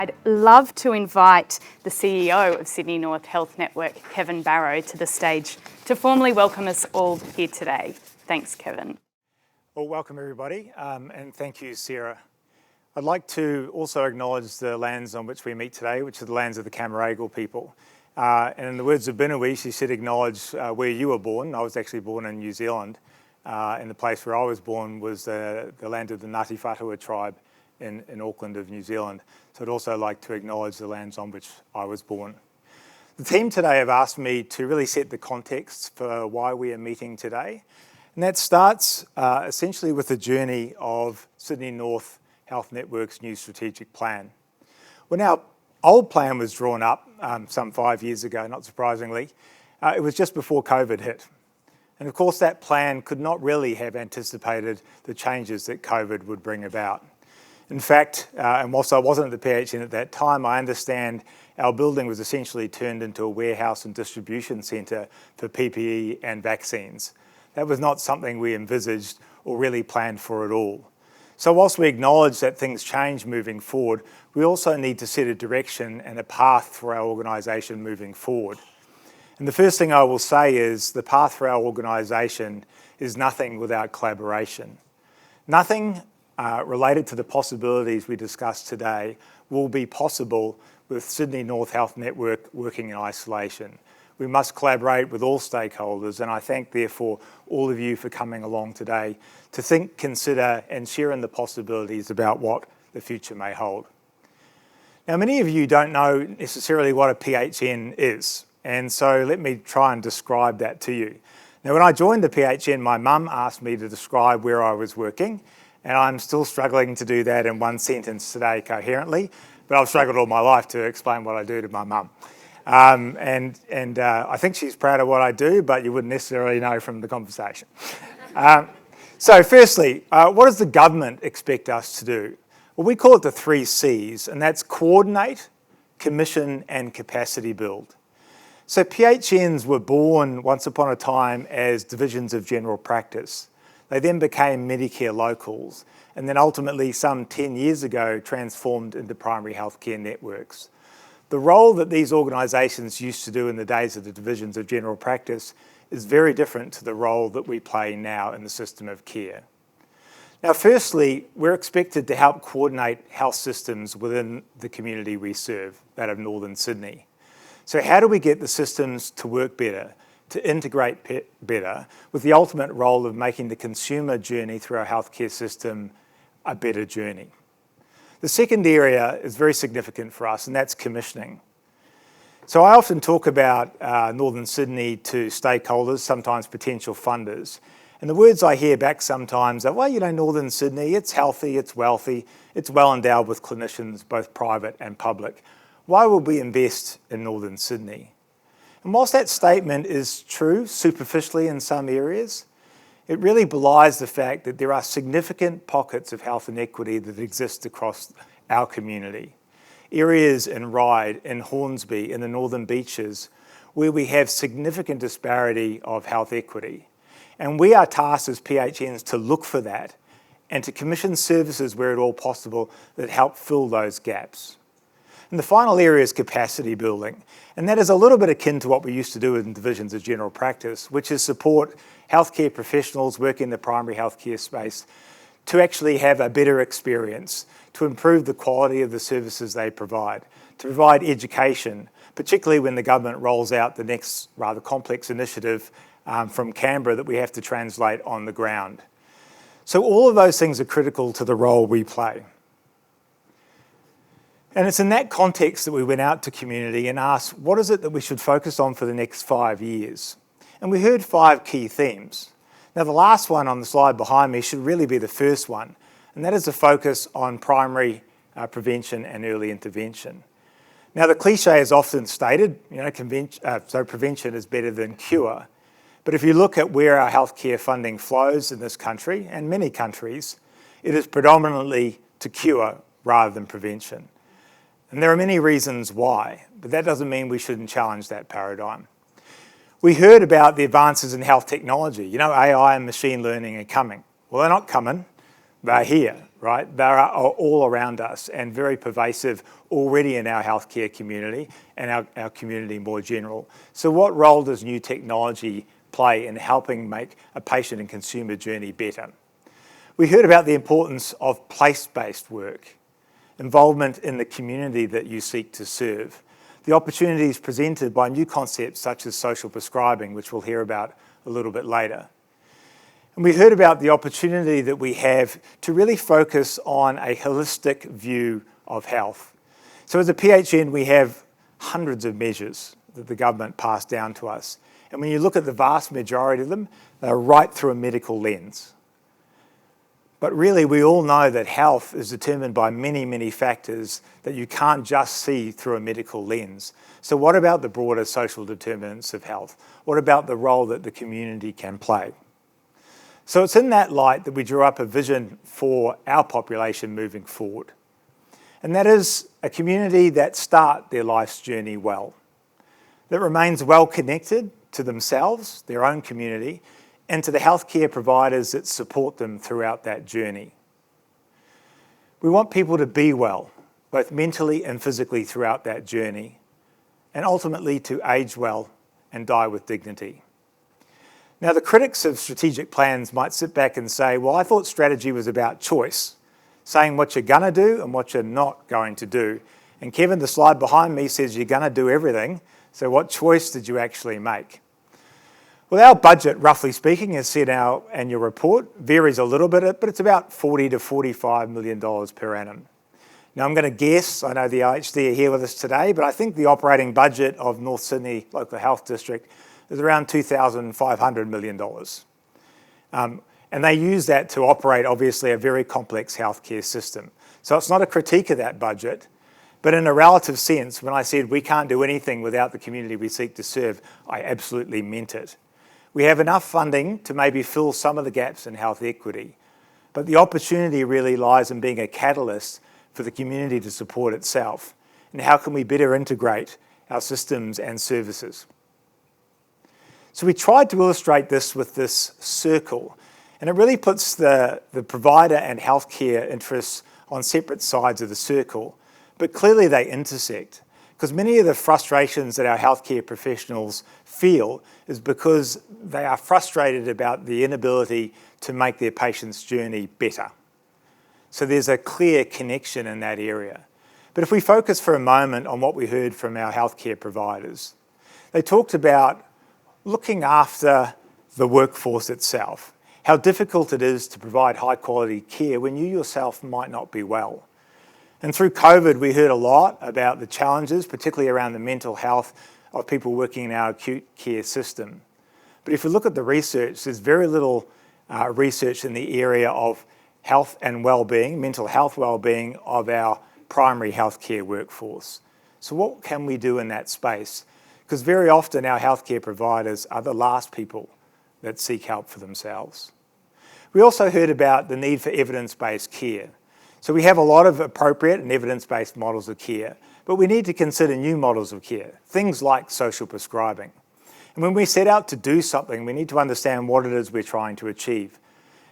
I'd love to invite the CEO of Sydney North Health Network, Kevin Barrow, to the stage to formally welcome us all here today. Thanks, Kevin. Well, welcome everybody, and thank you, Sarah. I'd like to also acknowledge the lands on which we meet today, which are the lands of the Camaragal people. And in the words of Binawee, she said acknowledge where you were born. I was actually born in New Zealand, and the place where I was born was the land of the Ngāti Whātua tribe in Auckland of New Zealand. So I'd also like to acknowledge the lands on which I was born. The team today have asked me to really set the context for why we are meeting today. And that starts essentially with the journey of Sydney North Health Network's new strategic plan. When our old plan was drawn up some 5 years ago, not surprisingly, it was just before COVID hit. And of course that plan could not really have anticipated the changes that COVID would bring about. In fact, and whilst I wasn't at the PHN at that time, I understand our building was essentially turned into a warehouse and distribution centre for PPE and vaccines. That was not something we envisaged or really planned for at all. So whilst we acknowledge that things change moving forward, we also need to set a direction and a path for our organisation moving forward. And the first thing I will say is the path for our organisation is nothing without collaboration. Nothing related to the possibilities we discussed today will be possible with Sydney North Health Network working in isolation. We must collaborate with all stakeholders, and I thank therefore all of you for coming along today to think, consider and share in the possibilities about what the future may hold. Now, many of you don't know necessarily what a PHN is, and so let me try and describe that to you. Now, when I joined the PHN, my mum asked me to describe where I was working, and I'm still struggling to do that in one sentence today coherently, but I've struggled all my life to explain what I do to my mum. I think she's proud of what I do, but you wouldn't necessarily know from the conversation. So firstly, what does the government expect us to do? Well, we call it the 3 C's, and that's coordinate, commission and capacity build. So PHNs were born once upon a time as divisions of general practice. They then became Medicare locals, and then ultimately some 10 years ago transformed into primary healthcare networks. The role that these organisations used to do in the days of the divisions of general practice is very different to the role that we play now in the system of care. Now, firstly, we're expected to help coordinate health systems within the community we serve, that of Northern Sydney. So how do we get the systems to work better, to integrate better, with the ultimate role of making the consumer journey through our healthcare system a better journey? The second area is very significant for us, and that's commissioning. So I often talk about Northern Sydney to stakeholders, sometimes potential funders, and the words I hear back sometimes are, well, you know, Northern Sydney, it's healthy, it's wealthy, it's well endowed with clinicians, both private and public. Why would we invest in Northern Sydney? And whilst that statement is true superficially in some areas, it really belies the fact that there are significant pockets of health inequity that exist across our community. Areas in Ryde, in Hornsby, in the Northern Beaches, where we have significant disparity of health equity. And we are tasked as PHNs to look for that and to commission services where at all possible that help fill those gaps. And the final area is capacity building. And that is a little bit akin to what we used to do in divisions of general practice, which is support healthcare professionals working in the primary healthcare space to actually have a better experience, to improve the quality of the services they provide, to provide education, particularly when the government rolls out the next rather complex initiative from Canberra that we have to translate on the ground. So all of those things are critical to the role we play. And it's in that context that we went out to community and asked, what is it that we should focus on for the next 5 years? And we heard 5 key themes. Now, the last one on the slide behind me should really be the first one, and that is a focus on primary prevention and early intervention. Now, the cliche is often stated, so prevention is better than cure. But if you look at where our healthcare funding flows in this country, and many countries, it is predominantly to cure rather than prevention. And there are many reasons why, but that doesn't mean we shouldn't challenge that paradigm. We heard about the advances in health technology. You know, AI and machine learning are coming. Well, they're not coming. They're here, right? They are all around us and very pervasive already in our healthcare community and our community more general. So what role does new technology play in helping make a patient and consumer journey better? We heard about the importance of place-based work, involvement in the community that you seek to serve, the opportunities presented by new concepts such as social prescribing, which we'll hear about a little bit later. And we heard about the opportunity that we have to really focus on a holistic view of health. So as a PHN, we have hundreds of measures that the government passed down to us. And when you look at the vast majority of them, they're right through a medical lens. But really, we all know that health is determined by many, many factors that you can't just see through a medical lens. So what about the broader social determinants of health? What about the role that the community can play? So it's in that light that we drew up a vision for our population moving forward. And that is a community that start their life's journey well, that remains well connected to themselves, their own community, and to the healthcare providers that support them throughout that journey. We want people to be well, both mentally and physically throughout that journey, and ultimately to age well and die with dignity. Now, the critics of strategic plans might sit back and say, well, I thought strategy was about choice, saying what you're going to do and what you're not going to do. And Kevin, the slide behind me says you're going to do everything, so what choice did you actually make? Well, our budget, roughly speaking, as said in our annual report, varies a little bit, but it's about $40 to $45 million per annum. Now, I'm going to guess, I know the IHD are here with us today, but I think the operating budget of North Sydney Local Health District is around $2,500 million. And they use that to operate, obviously, a very complex healthcare system. So it's not a critique of that budget, but in a relative sense, when I said we can't do anything without the community we seek to serve, I absolutely meant it. We have enough funding to maybe fill some of the gaps in health equity, but the opportunity really lies in being a catalyst for the community to support itself. And how can we better integrate our systems and services? So we tried to illustrate this with this circle, and it really puts the provider and healthcare interests on separate sides of the circle, but clearly they intersect, because many of the frustrations that our healthcare professionals feel is because they are frustrated about the inability to make their patient's journey better. So there's a clear connection in that area. But if we focus for a moment on what we heard from our healthcare providers, they talked about looking after the workforce itself, how difficult it is to provide high quality care when you yourself might not be well. And through COVID, we heard a lot about the challenges, particularly around the mental health of people working in our acute care system. But if we look at the research, there's very little research in the area of health and well-being, mental health well-being of our primary healthcare workforce. So what can we do in that space? Because very often our healthcare providers are the last people that seek help for themselves. We also heard about the need for evidence-based care. So we have a lot of appropriate and evidence-based models of care, but we need to consider new models of care, things like social prescribing. And when we set out to do something, we need to understand what it is we're trying to achieve.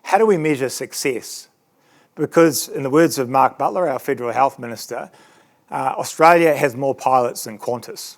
How do we measure success? Because in the words of Mark Butler, our Federal Health Minister, Australia has more pilots than Qantas.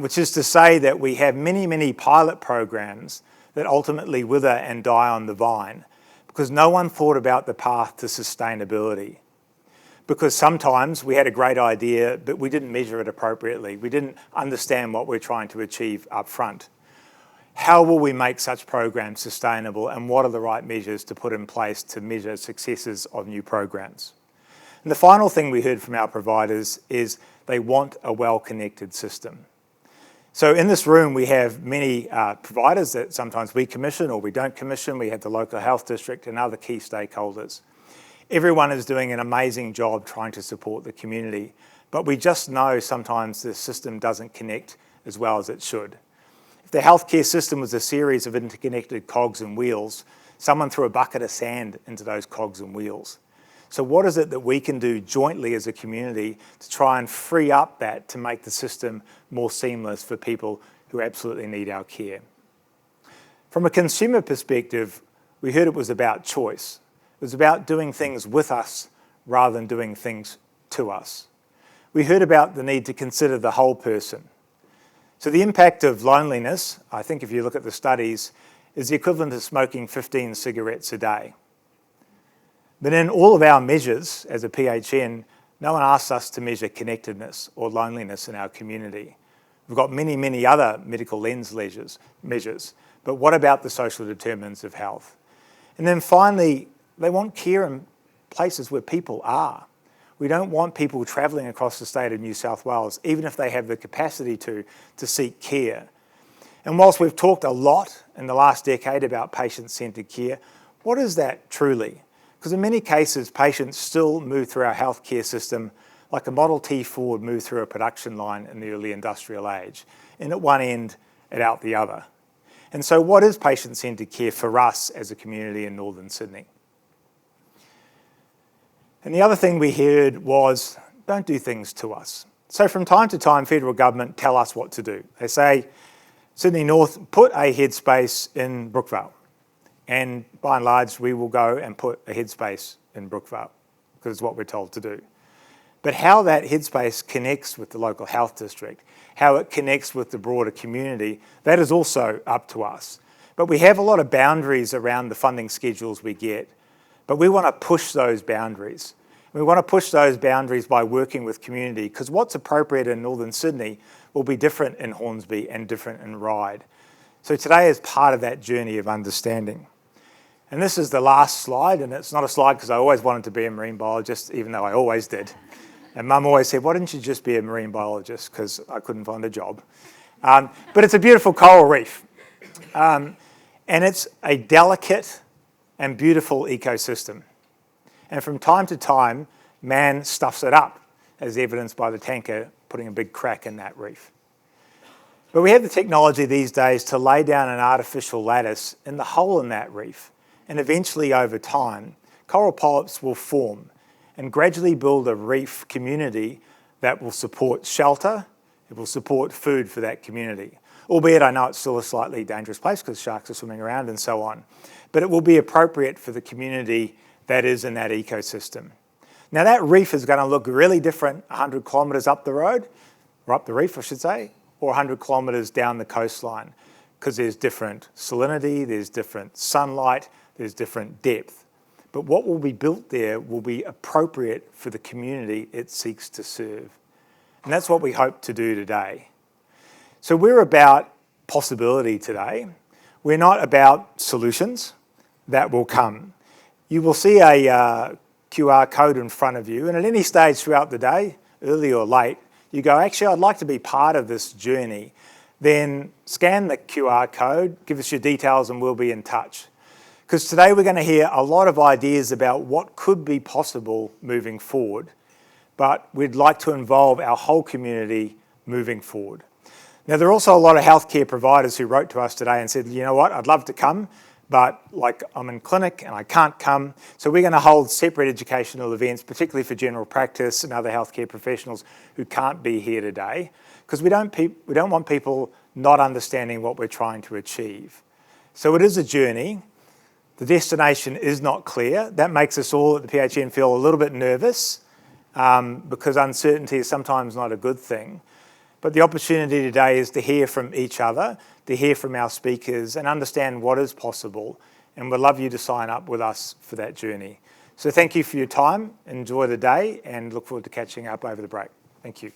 Which is to say that we have many, many pilot programs that ultimately wither and die on the vine because no one thought about the path to sustainability. Because sometimes we had a great idea, but we didn't measure it appropriately. We didn't understand what we're trying to achieve up front. How will we make such programs sustainable, and what are the right measures to put in place to measure successes of new programs? And the final thing we heard from our providers is they want a well-connected system. So in this room, we have many providers that sometimes we commission or we don't commission. We have the local health district and other key stakeholders. Everyone is doing an amazing job trying to support the community, but we just know sometimes the system doesn't connect as well as it should. If the healthcare system was a series of interconnected cogs and wheels, someone threw a bucket of sand into those cogs and wheels. So what is it that we can do jointly as a community to try and free up that to make the system more seamless for people who absolutely need our care? From a consumer perspective, we heard it was about choice. It was about doing things with us rather than doing things to us. We heard about the need to consider the whole person. So the impact of loneliness, I think if you look at the studies, is the equivalent of smoking 15 cigarettes a day. But in all of our measures as a PHN, no one asks us to measure connectedness or loneliness in our community. We've got many, many other medical lens measures, but what about the social determinants of health? And then finally, they want care in places where people are. We don't want people travelling across the state of New South Wales, even if they have the capacity to seek care. And whilst we've talked a lot in the last decade about patient-centred care, what is that truly? Because in many cases, patients still move through our healthcare system like a Model T Ford moved through a production line in the early industrial age, in at one end and out the other. And so what is patient-centred care for us as a community in Northern Sydney? And the other thing we heard was, don't do things to us. So from time to time, federal government tell us what to do. They say, Sydney North, put a headspace in Brookvale. And by and large, we will go and put a headspace in Brookvale, because it's what we're told to do. But how that headspace connects with the local health district, how it connects with the broader community, that is also up to us. But we have a lot of boundaries around the funding schedules we get, but we want to push those boundaries. We want to push those boundaries by working with community, because what's appropriate in Northern Sydney will be different in Hornsby and different in Ryde. So today is part of that journey of understanding. And this is the last slide, and it's not a slide because I always wanted to be a marine biologist, even though I always did. And Mum always said, why didn't you just be a marine biologist? Because I couldn't find a job. But it's a beautiful coral reef. And it's a delicate and beautiful ecosystem. And from time to time, man stuffs it up, as evidenced by the tanker putting a big crack in that reef. But we have the technology these days to lay down an artificial lattice in the hole in that reef. And eventually, over time, coral polyps will form and gradually build a reef community that will support shelter, it will support food for that community. Albeit I know it's still a slightly dangerous place because sharks are swimming around and so on. But it will be appropriate for the community that is in that ecosystem. Now that reef is going to look really different 100 kilometres up the road, or up the reef I should say, or 100 kilometres down the coastline, because there's different salinity, there's different sunlight, there's different depth. But what will be built there will be appropriate for the community it seeks to serve. And that's what we hope to do today. So we're about possibility today. We're not about solutions that will come. You will see a QR code in front of you, and at any stage throughout the day, early or late, you go, actually, I'd like to be part of this journey. Then scan the QR code, give us your details, and we'll be in touch. Because today we're going to hear a lot of ideas about what could be possible moving forward, but we'd like to involve our whole community moving forward. Now, there are also a lot of healthcare providers who wrote to us today and said, you know what, I'd love to come, but like I'm in clinic and I can't come. So we're going to hold separate educational events, particularly for general practice and other healthcare professionals who can't be here today, because we don't want people not understanding what we're trying to achieve. So it is a journey. The destination is not clear. That makes us all at the PHN feel a little bit nervous because uncertainty is sometimes not a good thing. But the opportunity today is to hear from each other, to hear from our speakers and understand what is possible. And we'd love you to sign up with us for that journey. So thank you for your time. Enjoy the day and look forward to catching up over the break. Thank you.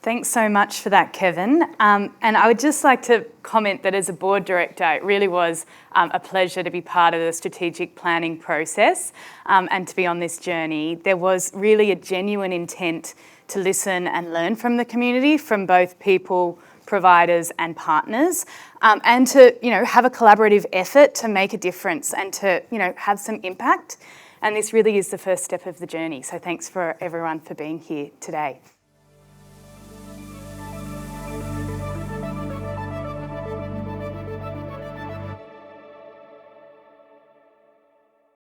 Thanks so much for that, Kevin. And I would just like to comment that as a board director, it really was a pleasure to be part of the strategic planning process and to be on this journey. There was really a genuine intent to listen and learn from the community, from both people, providers and partners, and to have a collaborative effort to make a difference and to have some impact. And this really is the first step of the journey. So thanks for everyone for being here today.